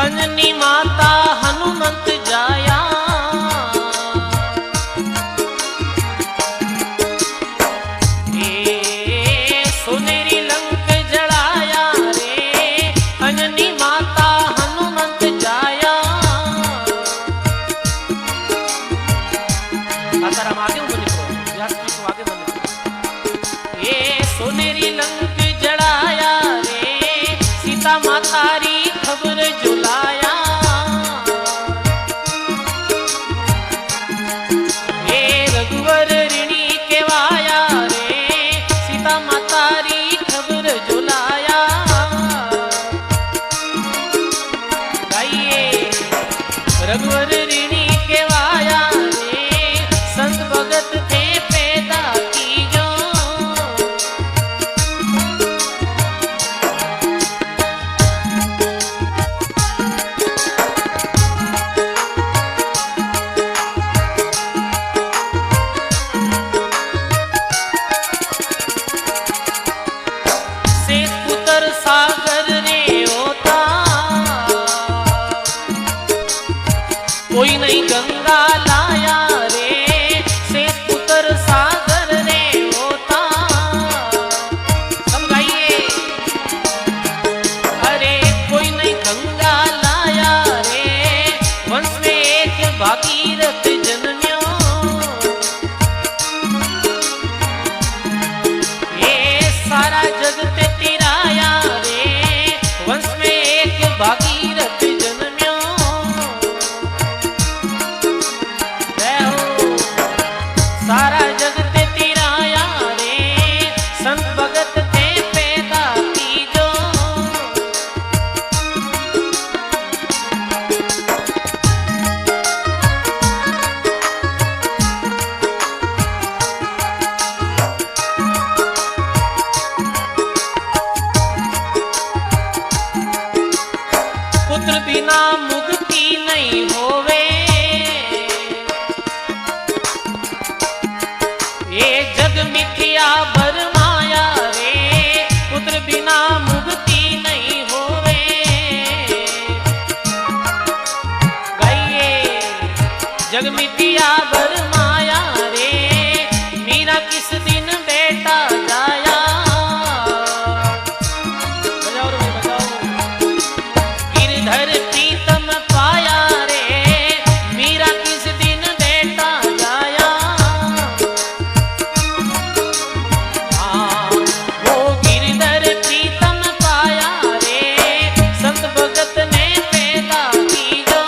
अंजनी माता हनुमंत जाया, सुनेरी लंक जड़ाया रे, अंजनी माता हनुमंत जाया। आसाराम आगे बोले तो व्यास जी को आगे बोले, ये सुनेरी लंक जड़ाया रे, सीता मातारी खबर जुलाया। ये रघुवर ऋणी केवाया रे, सीता मातारी खबर जुलाया। गाइए रघुवर ऋणी केवाया रे, संत भगत थे पैदा की जो। सागर रे होता, कोई नहीं गंगा लाया रे, शेष पुत्र सागर रे होता। सब गाइए, अरे कोई नहीं गंगा लाया रे, वंश में एक भागीरथ जन्म्यो। ये सारा जगत तिराया रे, वंश में एक भागीरथ जन्म्यो। जय हो, सारा जगत तिराया रे, संत भगत थे पैदा की जो। पुत्र बिना मुक्ति नहीं होवे, ये जग मिथ्या भरमाया रे, पुत्र बिना मुक्ति नहीं होवे। गाइए जग मिथ्या भरमाया रे, मीरा किस दिन बेटा जाया। बजाओ रे बजाओ, गिरधर प्रीतम पाया रे, मीरा किस दिन बेटा जाया। हाँ वो गिरधर प्रीतम पाया रे, संत भगत ने पैदा की जो।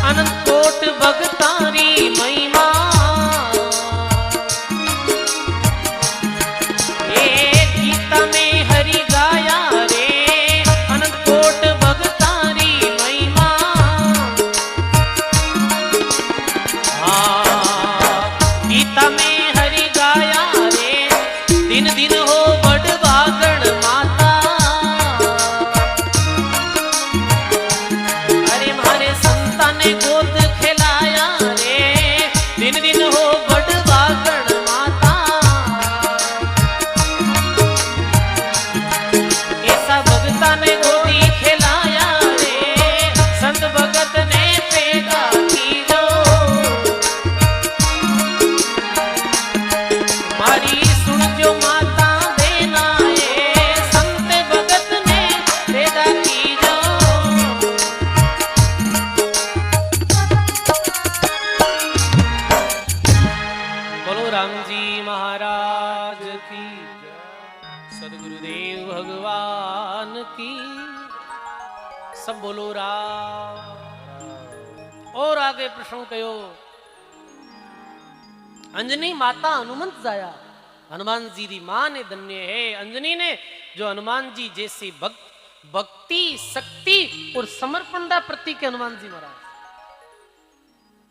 अनंत कोट भगतारी महिमा, ये गीता में हरि गाया रे, अनंत कोट भगतारी महिमा। हाँ गीता में हरि गाया रे, दिन दिन हो बड़ भागण माता। अरे मारे संता ने गोद खिलाया रे, दिन दिन हो बड़ भागण माता। ऐसा भगता ने गोदी खिलाया रे, संत भगत ने पैदा की जो। मारी सुन जो माता देना ये, संत भगत ने पैदा की जो। बोलो राम जी महाराज की, सदगुरुदेव भगवान की। सब बोलो राम। और आगे प्रश्न कयो, अंजनी माता हनुमंत जाया, हनुमान जी दी मां ने धन्य है। अंजनी ने जो हनुमान जी जैसी भक्ति शक्ति और समर्पण का प्रतीक है हनुमान जी महाराज।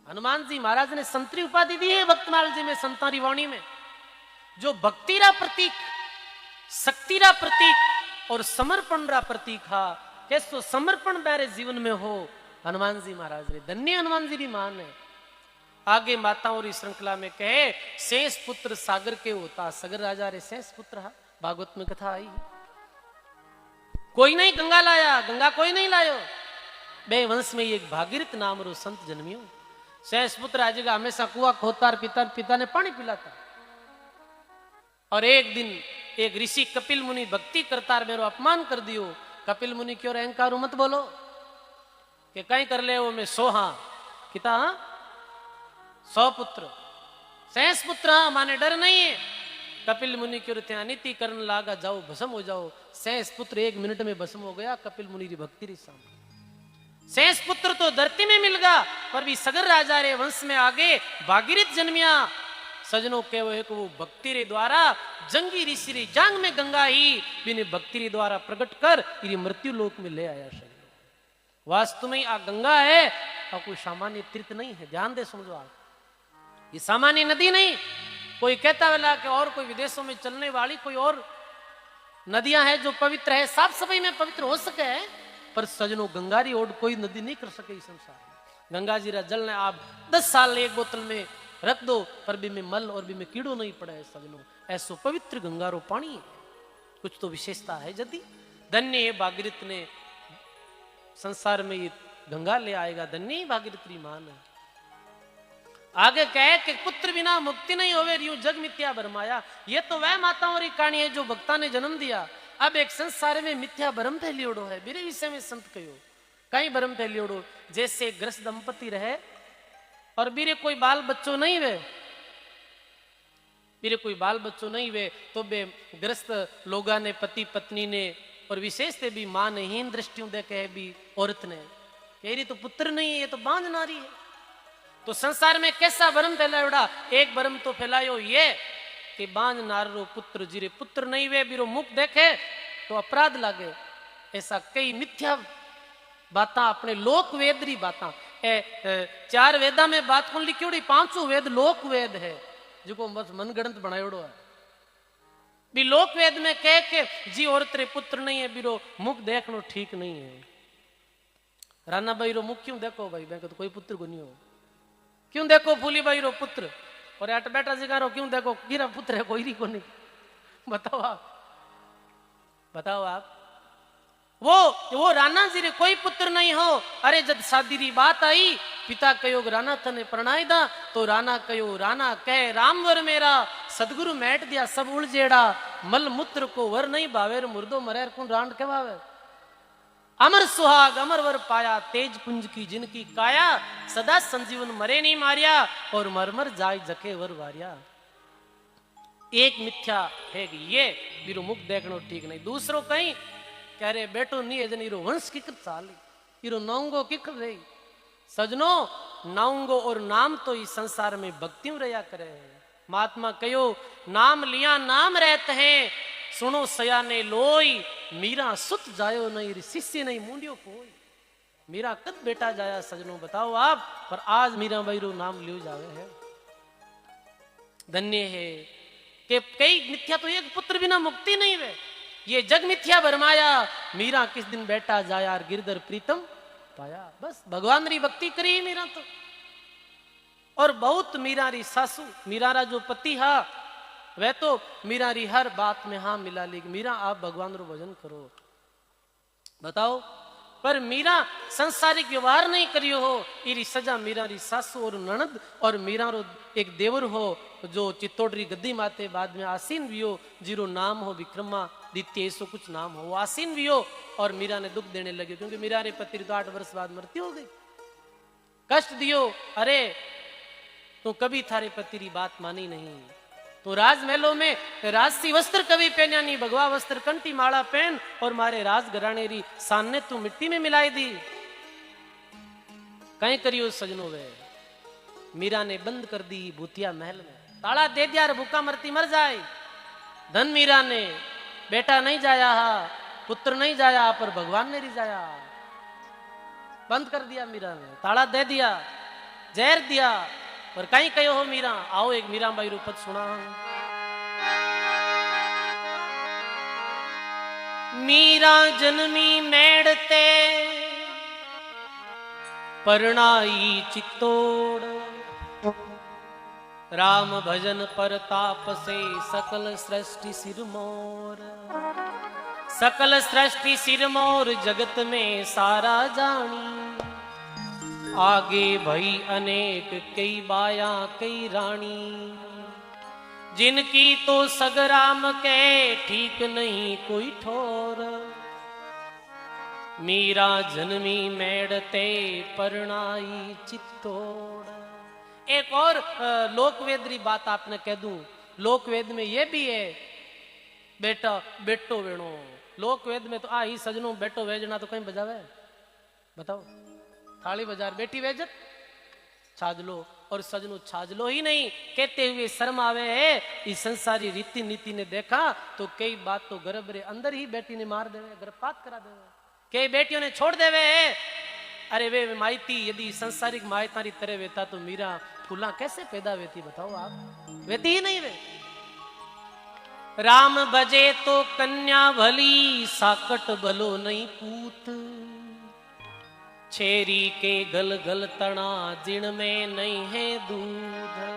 हनुमान जी महाराज ने संतरी उपाधि दी है भक्तमाल जी में, संतारी वाणी में। जो भक्ति रा प्रतीक, शक्ति रा प्रतीक और समर्पण रा प्रतीक हा कैसो समर्पण मेरे जीवन में हो। हनुमान जी महाराज रे धन्य हनुमान जी की मान है। आगे माताओं री श्रृंखला में कहे शेष पुत्र सागर के होता, सगर राजा रे शेष पुत्र हा। भागवत में कथा आई। कोई नहीं गंगा लाया, गंगा कोई नहीं लायो। बे वंश में एक भागीरथ नाम रो संत जन्मियो। शेष पुत्र आज हमेशा कुआ खोता पिता ने पानी पिलाता। और एक दिन एक ऋषि कपिल मुनि भक्ति करता मेरो अपमान कर दियो। कपिल मुनि क्यों अहंकार मत बोलो कि कहीं कर ले वो मैं 100 हाँ किता 100 पुत्र शेष पुत्र हाँ माने डर नहीं है। कपिल मुनि क्यों थे अनिति करने लागा जाओ भस्म हो जाओ। शेष पुत्र 1 मिनट में भस्म हो गया। कपिल मुनि री भक्ति री सामने शेष पुत्र तो धरती में मिल गया पर भी सगर राजा रे वंश में आगे भागीरथ जन्मिया। सजनों के वो भक्ति रे द्वारा जंगी ऋषि रे जांग में गंगा ही बिने भक्ति रे द्वारा प्रकट कर इरी मृत्यु लोक में ले आया। शरीर वास्तव में आ गंगा है और कोई सामान्य तीर्थ नहीं है। ध्यान दे समझो आप, ये सामान्य नदी नहीं। कोई कहता वाला कि और कोई विदेशों में चलने वाली कोई और नदियां हैं जो पवित्र है, साफ सफाई में पवित्र हो सके, पर सजनों गंगारी और कोई नदी नहीं कर सके इस संसार में। गंगा जी रा जल ने आप 10 साल एक बोतल में रख दो पर भी में मल और भी में कीड़ो नहीं पड़ा है। सजनों ऐसो पवित्र गंगारो पानी है। कुछ तो विशेषता है। यदि धन्य है भागीरथ ने संसार में ये गंगा ले आएगा। धन्य ही भागीरथ री मान है। आगे कहे कि पुत्र बिना मुक्ति नहीं होवे यूं जग मिथ्या भरमाया। ये तो वह माताओं री कहानी है जो भक्ता ने जन्म दिया। अब एक संसार में मिथ्या भरम फैलियोड़ो है। मेरे विषय में संत कहो कहीं भरम फैलियोड़ो। जैसे ग्रस्त दंपति रहे और बीरे कोई बाल बच्चों नहीं वे, बीरे कोई बाल बच्चों नहीं वे तो बे ग्रस्त लोगा ने पति पत्नी ने और विशेष से भी मां ने हीन दृष्टियों देखे भी औरत ने कह रही तो पुत्र नहीं है, ये तो बांझ नारी है। तो संसार में कैसा भरम फैलायोड़ा। एक भरम तो फैलायो ये कि बांझ नारो पुत्र जिरे पुत्र नहीं वे बीरो मुख देखे तो अपराध लागे। ऐसा कई मिथ्या बात अपने लोक वेद री बात 4 वेदा में बात कौन लिखी 5 वेद लोक वेद है जो बस मनगणत बनायोड़ो है। भी लोक वेद में कह के जी औरत रे पुत्र नहीं है बीरो मुख देखनो ठीक नहीं है। राना भाई रो मुख क्यों देखो भाई मैं तो कोई पुत्र को नहीं हो। क्यों देखो फूली भाई रो पुत्र और अट बेटा जिगारो क्यों देखो गिरा पुत्र है कोई को नहीं। बताओ आप, बताओ आप। वो राणा जी रे कोई पुत्र नहीं हो। अरे जब शादी री बात आई पिता कहो राणा तने प्रणाई दा तो राणा कहो राणा कह रामवर मेरा सदगुरु मैट दिया सब उलझेड़ा। मल मूत्र को वर नहीं भावे मुर्दो मरेर कौन रांड के भावे। अमर सुहाग अमर वर पाया तेज पुंज की जिनकी काया सदा संजीवन मरे नहीं मारिया और मरमर जाय जके वर वारिया। एक मिथ्या है कि ये बीरो मुख देखनो ठीक नहीं। दूसरो कहीं कह रहे बेटो नहीं है जनीरो वंश की चाली इरो नाउंगो किक रही। सजनो नाउंगो और नाम तो इस संसार में भक्तियों रहा करे। महात्मा कहो नाम लिया नाम रहते हैं सुनो सयाने लोई मीरा सुत जायो नहीं शिष्य नहीं मुंडियो कोई। मीरा कद बेटा जाया सजनों बताओ आप। पर आज मीरा बैरो नाम लियो जावे है। धन्य है कि कई मिथ्या तो एक पुत्र बिना मुक्ति नहीं वे। ये जग मिथ्या भरमाया मीरा किस दिन बेटा जाया गिरधर प्रीतम पाया। बस भगवान री भक्ति करी मीरा तो। और बहुत मीरा री सासू मीरा रा जो पति हा वह तो मीरा री हर बात में हाँ मिला ली। मीरा आप भगवान रो भजन करो बताओ। पर मीरा संसारिक व्यवहार नहीं करियो हो। इरी सजा मीरा री सासू और ननद और मीरा रो एक देवर हो जो चित्तौड़ री गद्दी माते बाद में आसीन भी हो जीरो नाम हो विक्रमा दित्य ऐसो कुछ नाम हो। वो आसीन भी हो और मीरा ने दुख देने लगे क्योंकि मीरा रे पति तो 8 वर्ष बाद मृत्यु हो गई। कष्ट दियो अरे तो कभी थारे पति री बात मानी नहीं। तो राजमहलों में राजसी वस्त्र कभी पहना नहीं भगवा वस्त्र कंठी माला पहन और मारे राज घराने री सामने तू मिट्टी में मिलाई दी। कहीं करियो सजनों वे मीरा ने बंद कर दी भूतिया महल में ताला दे दिया भूखा मरती मर जाए। धन मीरा ने बेटा नहीं जाया पुत्र नहीं जाया पर भगवान ने रिजाया। बंद कर दिया मीरा ने ताला दे दिया जहर दिया। और कहीं कहो हो मीरा आओ एक मीरा बाई रूपत सुना। मीरा जन्मी मेड़ते परणाई चित्तोड़। राम भजन परताप से सकल सृष्टि सिरमोर। सकल सृष्टि सिरमोर जगत में सारा जानी। आगे भई अनेक कई बाया कई रानी। जिनकी तो सगराम के ठीक नहीं कोई ठोर। मीरा जन्मी मेड़ते परणाई चित्तोड़। एक और लोकवेदरी बात आपने कह दूं। लोकवेद में ये भी है बेटा बेटो वेणो। लोकवेद में तो ही सजनो बेटो वेजना तो कहीं बजावे बताओ। थाली बाजार बेटी वेजत छाजलो और सजनो छाजलो ही नहीं कहते हुए शर्म आवे है। इस संसारी रीति नीति ने देखा तो कई बात तो गर्भ रे अंदर ही बेटी ने मार देवे गर्भपात करा देवे। कई बेटियों ने छोड़ देवे है। अरे वे माइती यदि संसारिक मायतारी तरह वेता तो मीरा फूला कैसे पैदा वेती बताओ आप। वेती ही नहीं वे। राम बजे तो कन्या भली साकट भलो नहीं पूत। छेरी के गल गल तना जिण में नहीं है दूध।